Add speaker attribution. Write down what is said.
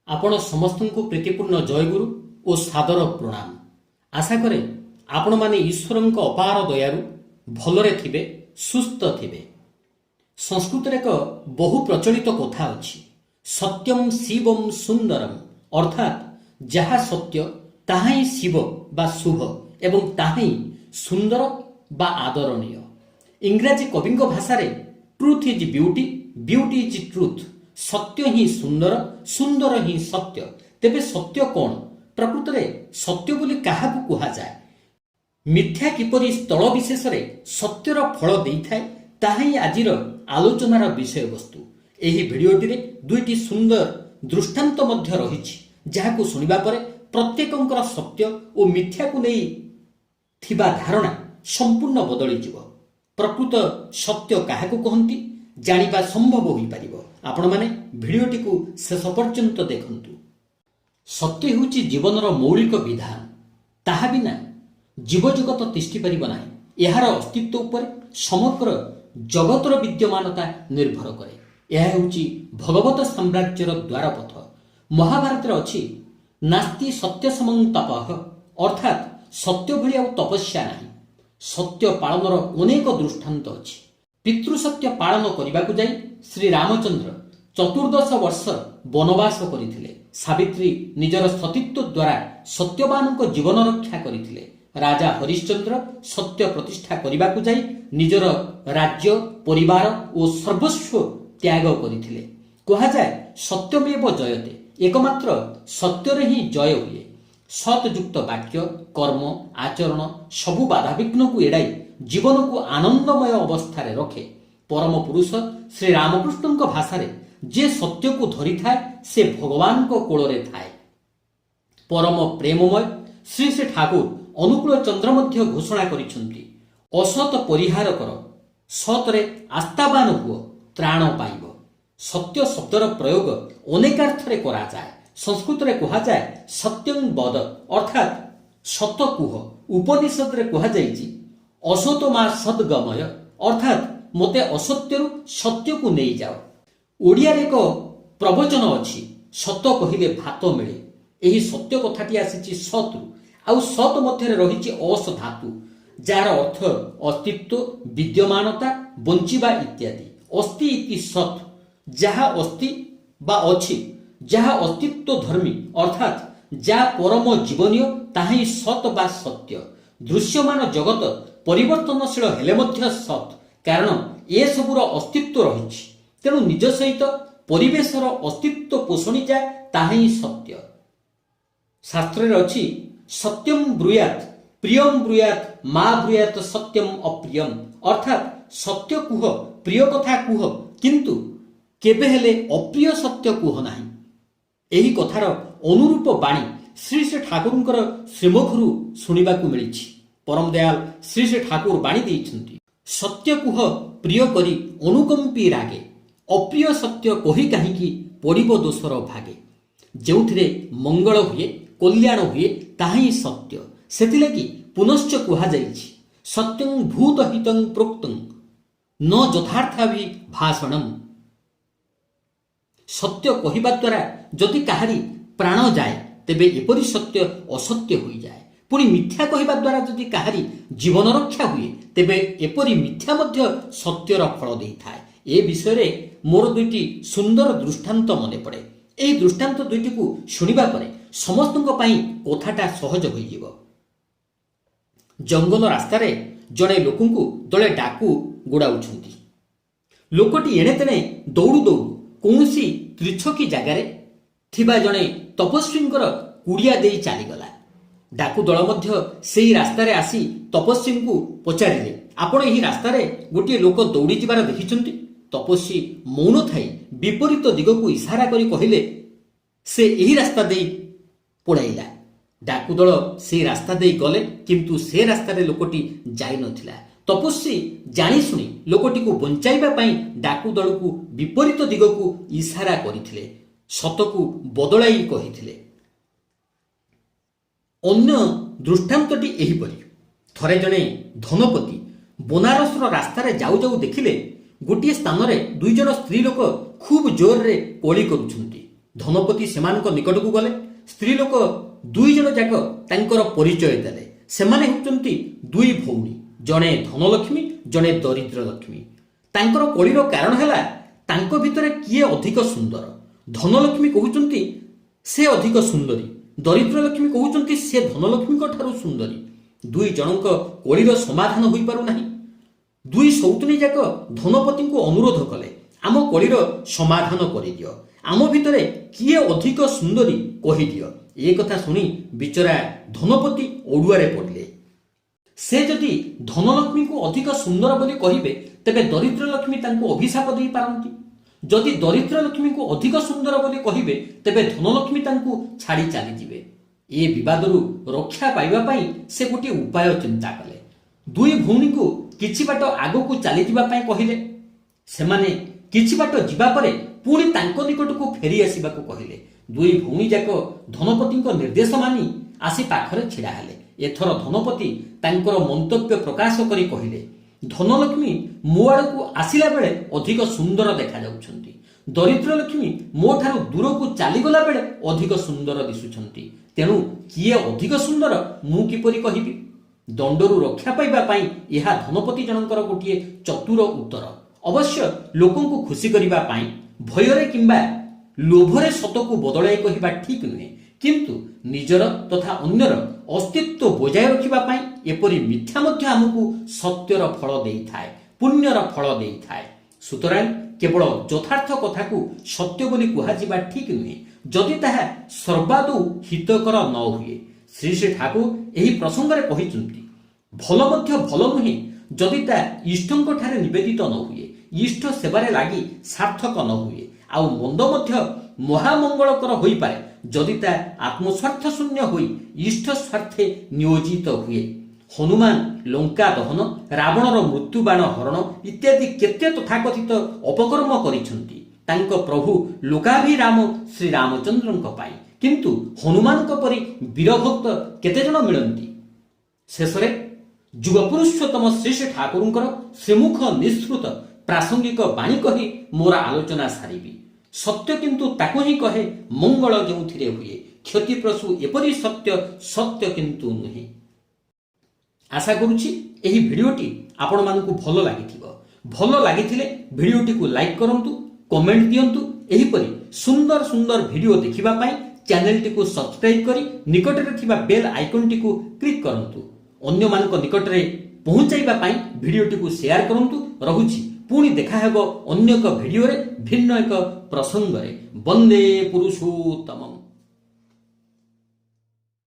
Speaker 1: आपण ସମସ୍ତଙ୍କୁ ପ୍ରୀତିपूर्ण ଜୟଗୁରୁ ଓ ସାଦର ପ୍ରଣାମ। ଆଶା କରେ ଆପଣମାନେ ଈଶ୍ୱରଙ୍କ ଅପାର ଦୟାରୁ ଭଲରେ ଥିବେ, ସୁସ୍ଥ ଥିବେ। ସଂସ୍କୃତରେ ଏକ ବହୁ ପ୍ରଚଳିତ କଥା ଅଛି, ସତ୍ୟମ୍ ଶିବମ୍ ସୁନ୍ଦରମ୍, ଅର୍ଥାତ୍ ଯାହା ସତ୍ୟ ତାହା ହିଁ ଶିବ ବା ଶୁଭ ଏବଂ ତାହା ହିଁ ସୁନ୍ଦର ବା ଆଦରଣୀୟ। ଇଂରାଜୀ କବିଙ୍କ ଭାଷାରେ truth is beauty, beauty is truth, ସତ୍ୟ ହିଁ ସୁନ୍ଦର, ସୁନ୍ଦର ହିଁ ସତ୍ୟ। ତେବେ ସତ୍ୟ କ'ଣ? ପ୍ରକୃତରେ ସତ୍ୟ ବୋଲି କାହାକୁ କୁହାଯାଏ? ମିଥ୍ୟା କିପରି ସ୍ଥଳ ବିଶେଷରେ ସତ୍ୟର ଫଳ ଦେଇଥାଏ, ତାହା ହିଁ ଆଜିର ଆଲୋଚନାର ବିଷୟବସ୍ତୁ। ଏହି ଭିଡ଼ିଓଟିରେ ଦୁଇଟି ସୁନ୍ଦର ଦୃଷ୍ଟାନ୍ତ ମଧ୍ୟ ରହିଛି, ଯାହାକୁ ଶୁଣିବା ପରେ ପ୍ରତ୍ୟେକଙ୍କର ସତ୍ୟ ଓ ମିଥ୍ୟାକୁ ନେଇ ଥିବା ଧାରଣା ସମ୍ପୂର୍ଣ୍ଣ ବଦଳିଯିବ। ପ୍ରକୃତ ସତ୍ୟ କାହାକୁ କହନ୍ତି ଜାଣିବା ସମ୍ଭବ ହୋଇପାରିବ। ଆପଣମାନେ ଭିଡ଼ିଓଟିକୁ ଶେଷ ପର୍ଯ୍ୟନ୍ତ ଦେଖନ୍ତୁ। ସତ୍ୟ ହେଉଛି ଜୀବନର ମୌଳିକ ବିଧାନ। ତାହା ବିନା ଜୀବଜଗତ ତିଷ୍ଠି ପାରିବ ନାହିଁ। ଏହାର ଅସ୍ତିତ୍ୱ ଉପରେ ସମଗ୍ର ଜଗତର ବିଦ୍ୟମାନତା ନିର୍ଭର କରେ। ଏହା ହେଉଛି ଭଗବତ ସାମ୍ରାଜ୍ୟର ଦ୍ୱାରପଥ। ମହାଭାରତରେ ଅଛି, ନାସ୍ତି ସତ୍ୟ ସମଂ ତପଃ, ଅର୍ଥାତ୍ ସତ୍ୟ ଭଳି ଆଉ ତପସ୍ୟା ନାହିଁ। ସତ୍ୟ ପାଳନର ଅନେକ ଦୃଷ୍ଟାନ୍ତ ଅଛି। ପିତୃସତ୍ୟ ପାଳନ କରିବାକୁ ଯାଇ ଶ୍ରୀରାମଚନ୍ଦ୍ର 14 ବର୍ଷ ବନବାସ କରିଥିଲେ। ସାବିତ୍ରୀ ନିଜର ସତୀତ୍ୱ ଦ୍ୱାରା ସତ୍ୟବାନଙ୍କ ଜୀବନ ରକ୍ଷା କରିଥିଲେ। ରାଜା ହରିଶ୍ଚନ୍ଦ୍ର ସତ୍ୟ ପ୍ରତିଷ୍ଠା କରିବାକୁ ଯାଇ ନିଜର ରାଜ୍ୟ, ପରିବାର ଓ ସର୍ବସ୍ୱ ତ୍ୟାଗ କରିଥିଲେ। କୁହାଯାଏ, ସତ୍ୟମେବ ଜୟତେ, ଏକମାତ୍ର ସତ୍ୟରେ ହିଁ ଜୟ ହୁଏ। ସତ୍ଯୁକ୍ତ ବାକ୍ୟ, କର୍ମ, ଆଚରଣ ସବୁ ବାଧାବିଘ୍ନକୁ ଏଡ଼ାଇ ଜୀବନକୁ ଆନନ୍ଦମୟ ଅବସ୍ଥାରେ ରଖେ। ପରମ ପୁରୁଷ ଶ୍ରୀରାମକୃଷ୍ଣଙ୍କ ଭାଷାରେ, ଯେ ସତ୍ୟକୁ ଧରିଥାଏ ସେ ଭଗବାନଙ୍କ କୋଳରେ ଥାଏ। ପରମ ପ୍ରେମମୟ ଶ୍ରୀ ଶ୍ରୀ ଠାକୁର ଅନୁକୂଳ ଚନ୍ଦ୍ର ମଧ୍ୟ ଘୋଷଣା କରିଛନ୍ତି, ଅସତ ପରିହାର କର, ସତରେ ଆସ୍ଥାବାନ ହୁଅ, ତ୍ରାଣ ପାଇବ। ସତ୍ୟ ଶବ୍ଦର ପ୍ରୟୋଗ ଅନେକାର୍ଥରେ କରାଯାଏ। ସଂସ୍କୃତରେ କୁହାଯାଏ ସତ୍ୟଂ ବଦ, ଅର୍ଥାତ୍ ସତ କୁହ। ଉପନିଷଦରେ କୁହାଯାଇଛି ଅସତ ମା ସଦ୍ଗମୟ, ଅର୍ଥାତ୍ ମୋତେ ଅସତ୍ୟରୁ ସତ୍ୟକୁ ନେଇଯାଅ। ଓଡ଼ିଆରେ ଏକ ପ୍ରବଚନ ଅଛି, ସତ କହିଲେ ଭାତ ମିଳେ। ଏହି ସତ୍ୟ କଥାଟି ଆସିଛି ସତ୍ରୁ, ଆଉ ସତ୍ ମଧ୍ୟରେ ରହିଛି ଅସ ଧାତୁ, ଯାହାର ଅର୍ଥ ଅସ୍ତିତ୍ୱ, ବିଦ୍ୟମାନତା, ବଞ୍ଚିବା ଇତ୍ୟାଦି। ଅସ୍ତି ଇତି ସତ୍, ଯାହା ଅସ୍ତି ବା ଅଛି, ଯାହା ଅସ୍ତିତ୍ୱ ଧର୍ମୀ, ଅର୍ଥାତ୍ ଯାହା ପରମ ଜୀବନୀୟ, ତାହା ହିଁ ସତ୍ ବା ସତ୍ୟ। ଦୃଶ୍ୟମାନ ଜଗତ ପରିବର୍ତ୍ତନଶୀଳ ହେଲେ ମଧ୍ୟ ସତ୍, କାରଣ ଏସବୁର ଅସ୍ତିତ୍ୱ ରହିଛି। ତେଣୁ ନିଜ ସହିତ ପରିବେଶର ଅସ୍ତିତ୍ୱ ପୋଷଣି ଯାଏ, ତାହା ହିଁ ସତ୍ୟ। ଶାସ୍ତ୍ରରେ ଅଛି, ସତ୍ୟମ୍ ବ୍ରୁୟାତ୍ ପ୍ରିୟମ୍ ବ୍ରୁୟାତ୍ ମା ବ୍ରୁୟାତ୍ ସତ୍ୟମ୍ ଅପ୍ରିୟମ୍, ଅର୍ଥାତ୍ ସତ୍ୟ କୁହ, ପ୍ରିୟ କଥା କୁହ, କିନ୍ତୁ କେବେ ହେଲେ ଅପ୍ରିୟ ସତ୍ୟ କୁହ ନାହିଁ। ଏହି କଥାର ଅନୁରୂପ ବାଣୀ ଶ୍ରୀ ଶ୍ରୀ ଠାକୁରଙ୍କର ଶ୍ରୀମୁଖରୁ ଶୁଣିବାକୁ ମିଳିଛି। ପରମ ଦୟାଲ ଶ୍ରୀ ଶ୍ରୀ ଠାକୁର ବାଣୀ ଦେଇଛନ୍ତି, ସତ୍ୟ କୁହ ପ୍ରିୟ କରି ଅନୁକମ୍ପି ରାଗେ, ଅପ୍ରିୟ ସତ୍ୟ କହି କାହିଁକି ପଡ଼ିବ ଦୋଷର ଭାଗେ। ଯେଉଁଥିରେ ମଙ୍ଗଳ ହୁଏ, କଲ୍ୟାଣ ହୁଏ, ତାହା ହିଁ ସତ୍ୟ। ସେଥିଲାଗି ପୁନଶ୍ଚ କୁହାଯାଇଛି, ସତ୍ୟଂ ଭୂତ ହିତଂ ପ୍ରୋକ୍ତଂ ନ ଯଥାର୍ଥାଭି ଭାଷଣମ୍। ସତ୍ୟ କହିବା ଦ୍ୱାରା ଯଦି କାହାରି ପ୍ରାଣ ଯାଏ, ତେବେ ଏପରି ସତ୍ୟ ଅସତ୍ୟ ହୋଇଯାଏ। ପୁଣି ମିଥ୍ୟା କହିବା ଦ୍ୱାରା ଯଦି କାହାରି ଜୀବନ ରକ୍ଷା ହୁଏ, ତେବେ ଏପରି ମିଥ୍ୟା ମଧ୍ୟ ସତ୍ୟର ଫଳ ଦେଇଥାଏ। ଏ ବିଷୟରେ ମୋର ଦୁଇଟି ସୁନ୍ଦର ଦୃଷ୍ଟାନ୍ତ ମନେ ପଡ଼େ। ଏହି ଦୃଷ୍ଟାନ୍ତ ଦୁଇଟିକୁ ଶୁଣିବା ପରେ ସମସ୍ତଙ୍କ ପାଇଁ କଥାଟା ସହଜ ହୋଇଯିବ। ଜଙ୍ଗଲ ରାସ୍ତାରେ ଜଣେ ଲୋକଙ୍କୁ ଦଳେ ଡାକୁ ଗୋଡ଼ାଉଛନ୍ତି। ଲୋକଟି ଏଣେ ତେଣେ ଦୌଡ଼ୁ ଦୌଡ଼ୁ କୌଣସି ତ୍ରିଛକି ଜାଗାରେ ଥିବା ଜଣେ ତପସ୍ୱୀଙ୍କର କୁଡ଼ିଆ ଦେଇ ଚାଲିଗଲା। ଡାକୁ ଦଳ ମଧ୍ୟ ସେହି ରାସ୍ତାରେ ଆସି ତପସ୍ୱୀଙ୍କୁ ପଚାରିଲେ, ଆପଣ ଏହି ରାସ୍ତାରେ ଗୋଟିଏ ଲୋକ ଦୌଡ଼ି ଯିବାର ଦେଖିଛନ୍ତି? ତପସ୍ୱୀ ମୌନ ଥାଇ ବିପରୀତ ଦିଗକୁ ଇସାରା କରି କହିଲେ, ସେ ଏହି ରାସ୍ତା ଦେଇ ପଳାଇଲା। ଡାକୁ ଦଳ ସେହି ରାସ୍ତା ଦେଇ ଗଲେ, କିନ୍ତୁ ସେ ରାସ୍ତାରେ ଲୋକଟି ଯାଇନଥିଲା। ତପସ୍ୱୀ ଜାଣିଶୁଣି ଲୋକଟିକୁ ବଞ୍ଚାଇବା ପାଇଁ ଡାକୁ ଦଳକୁ ବିପରୀତ ଦିଗକୁ ଇସାରା କରିଥିଲେ, ସତକୁ ବଦଳାଇ କହିଥିଲେ। ଅନ୍ୟ ଦୃଷ୍ଟାନ୍ତଟି ଏହିପରି। ଥରେ ଜଣେ ଧନପତି ବନାରସର ରାସ୍ତାରେ ଯାଉ ଯାଉ ଦେଖିଲେ, ଗୋଟିଏ ସ୍ଥାନରେ ଦୁଇଜଣ ସ୍ତ୍ରୀ ଲୋକ ଖୁବ୍ ଜୋରରେ କଳି କରୁଛନ୍ତି। ଧନପତି ସେମାନଙ୍କ ନିକଟକୁ ଗଲେ। ସ୍ତ୍ରୀ ଲୋକ ଦୁଇ ଜଣ ଯାକ ତାଙ୍କର ପରିଚୟ ଦେଲେ। ସେମାନେ ହେଉଛନ୍ତି ଦୁଇ ଭଉଣୀ, ଜଣେ ଧନଲକ୍ଷ୍ମୀ, ଜଣେ ଦରିଦ୍ର ଲକ୍ଷ୍ମୀ। ତାଙ୍କର କଳିର କାରଣ ହେଲା ତାଙ୍କ ଭିତରେ କିଏ ଅଧିକ ସୁନ୍ଦର। ଧନଲକ୍ଷ୍ମୀ କହୁଛନ୍ତି ସେ ଅଧିକ ସୁନ୍ଦରୀ, ଦରିଦ୍ର ଲକ୍ଷ୍ମୀ କହୁଛନ୍ତି ସେ ଧନଲକ୍ଷ୍ମୀଙ୍କ ଠାରୁ ସୁନ୍ଦରୀ। ଦୁଇ ଜଣଙ୍କ କଳିର ସମାଧାନ ହୋଇପାରୁନାହିଁ। ଦୁଇ ସୌତୁଣୀ ଯାକ ଧନପତିଙ୍କୁ ଅନୁରୋଧ କଲେ, ଆମ କଳିର ସମାଧାନ କରିଦିଅ, ଆମ ଭିତରେ କିଏ ଅଧିକ ସୁନ୍ଦରୀ କହିଦିଅ। ଏ କଥା ଶୁଣି ବିଚରା ଧନପତି ଅଡୁଆରେ ପଡ଼ିଲେ। ସେ ଯଦି ଧନଲକ୍ଷ୍ମୀଙ୍କୁ ଅଧିକ ସୁନ୍ଦର ବୋଲି କହିବେ ତେବେ ଦରିଦ୍ର ଲକ୍ଷ୍ମୀ ତାଙ୍କୁ ଅଭିଶାପ ଦେଇପାରନ୍ତି। ଯଦି ଦରିଦ୍ର ଲକ୍ଷ୍ମୀଙ୍କୁ ଅଧିକ ସୁନ୍ଦର ବୋଲି କହିବେ ତେବେ ଧନଲକ୍ଷ୍ମୀ ତାଙ୍କୁ ଛାଡ଼ି ଚାଲିଯିବେ। ଏ ବିବାଦରୁ ରକ୍ଷା ପାଇବା ପାଇଁ ସେ ଗୋଟିଏ ଉପାୟ ଚିନ୍ତା କଲେ। ଦୁଇ ଭଉଣୀଙ୍କୁ କିଛି ବାଟ ଆଗକୁ ଚାଲିଯିବା ପାଇଁ କହିଲେ। ସେମାନେ କିଛି ବାଟ ଯିବା ପରେ ପୁଣି ତାଙ୍କ ନିକଟକୁ ଫେରି ଆସିବାକୁ କହିଲେ। ଦୁଇ ଭଉଣୀ ଯାକ ଧନପତିଙ୍କ ନିର୍ଦ୍ଦେଶ ମାନି ଆସି ପାଖରେ ଛିଡ଼ା ହେଲେ। ଏଥର ଧନପତି ତାଙ୍କର ମନ୍ତବ୍ୟ ପ୍ରକାଶ କରି କହିଲେ, ଧନଲକ୍ଷ୍ମୀ ମୋ ଆଡ଼କୁ ଆସିଲା ବେଳେ ଅଧିକ ସୁନ୍ଦର ଦେଖାଯାଉଛନ୍ତି, ଦରିଦ୍ର ଲକ୍ଷ୍ମୀ ମୋ ଠାରୁ ଦୂରକୁ ଚାଲିଗଲା ବେଳେ ଅଧିକ ସୁନ୍ଦର ଦିଶୁଛନ୍ତି। ତେଣୁ କିଏ ଅଧିକ ସୁନ୍ଦର ମୁଁ କିପରି କହିବି? ଦଣ୍ଡରୁ ରକ୍ଷା ପାଇବା ପାଇଁ ଏହା ଧନପତି ଜଣଙ୍କର ଗୋଟିଏ ଚତୁର ଉତ୍ତର। ଅବଶ୍ୟ ଲୋକଙ୍କୁ ଖୁସି କରିବା ପାଇଁ ଭୟରେ କିମ୍ବା ଲୋଭରେ ସତକୁ ବଦଳାଇ କହିବା ଠିକ୍ ନୁହେଁ, କିନ୍ତୁ ନିଜର ତଥା ଅନ୍ୟର ଅସ୍ତିତ୍ୱ ବଜାୟ ରଖିବା ପାଇଁ ଏପରି ମିଥ୍ୟା ମଧ୍ୟ ଆମକୁ ସତ୍ୟର ଫଳ ଦେଇଥାଏ, ପୁଣ୍ୟର ଫଳ ଦେଇଥାଏ। ସୁତରାଂ କେବଳ ଯଥାର୍ଥ କଥାକୁ ସତ୍ୟ ବୋଲି କୁହାଯିବା ଠିକ୍ ନୁହେଁ, ଯଦି ତାହା ସର୍ବାଦୌ ହିତକର ନ ହୁଏ। ଶ୍ରୀ ଶ୍ରୀ ଠାକୁର ଏହି ପ୍ରସଙ୍ଗରେ କହିଛନ୍ତି, ଭଲ ମଧ୍ୟ ଭଲ ନୁହେଁ ଯଦି ତା ଇଷ୍ଟଙ୍କ ଠାରେ ନିବେଦିତ ନ ହୁଏ, ଇଷ୍ଟ ସେବାରେ ଲାଗି ସାର୍ଥକ ନ ହୁଏ। ଆଉ ମନ୍ଦ ମଧ୍ୟ ମହାମଙ୍ଗଳକର ହୋଇପାରେ ଯଦି ତା ଆତ୍ମସ୍ୱାର୍ଥ ଶୂନ୍ୟ ହୋଇ ଇଷ୍ଟ ସ୍ୱାର୍ଥେ ନିୟୋଜିତ ହୁଏ। ହନୁମାନ ଲଙ୍କା ଦହନ, ରାବଣର ମୃତ୍ୟୁବାଣ ହରଣ ଇତ୍ୟାଦି କେତେ ତଥାକଥିତ ଅପକର୍ମ କରିଛନ୍ତି ତାଙ୍କ ପ୍ରଭୁ ଲୋକାଭିରାମ ଶ୍ରୀରାମଚନ୍ଦ୍ରଙ୍କ ପାଇଁ, କିନ୍ତୁ ହନୁମାନଙ୍କ ପରି ବୀରଭକ୍ତ କେତେଜଣ ମିଳନ୍ତି? ଶେଷରେ ଯୁଗପୁରୁଷୋତ୍ତମ ଶ୍ରୀ ଶ୍ରୀ ଠାକୁରଙ୍କର ଶ୍ରୀମୁଖ ନିଃସୃତ ପ୍ରାସଙ୍ଗିକ ବାଣୀ କହି ମୋର ଆଲୋଚନା ସାରିବି। ସତ୍ୟ କିନ୍ତୁ ତାକୁ ହିଁ କହେ ମଙ୍ଗଳ ଯେଉଁଥିରେ ହୁଏ, କ୍ଷତିପ୍ରସୂ ଏପରି ସତ୍ୟ, ସତ୍ୟ କିନ୍ତୁ ନୁହେଁ। ଆଶା କରୁଛି ଏହି ଭିଡ଼ିଓଟି ଆପଣମାନଙ୍କୁ ଭଲ ଲାଗିଥିବ। ଭଲ ଲାଗିଥିଲେ ଭିଡ଼ିଓଟିକୁ ଲାଇକ୍ କରନ୍ତୁ, କମେଣ୍ଟ ଦିଅନ୍ତୁ। ଏହିପରି ସୁନ୍ଦର ସୁନ୍ଦର ଭିଡ଼ିଓ ଦେଖିବା ପାଇଁ ଚ୍ୟାନେଲଟିକୁ ସବସ୍କ୍ରାଇବ୍ କରି ନିକଟରେ ଥିବା ବେଲ୍ ଆଇକନଟିକୁ କ୍ଲିକ୍ କରନ୍ତୁ। ଅନ୍ୟମାନଙ୍କ ନିକଟରେ ପହଞ୍ଚାଇବା ପାଇଁ ଭିଡ଼ିଓଟିକୁ ସେୟାର କରନ୍ତୁ। ରହୁଛି, ପୁଣି ଦେଖାହେବ ଅନ୍ୟ ଏକ ଭିଡ଼ିଓରେ ଭିନ୍ନ ଏକ ପ୍ରସଙ୍ଗରେ। ବନ୍ଦେ ପୁରୁଷୋତ୍ତମମ୍।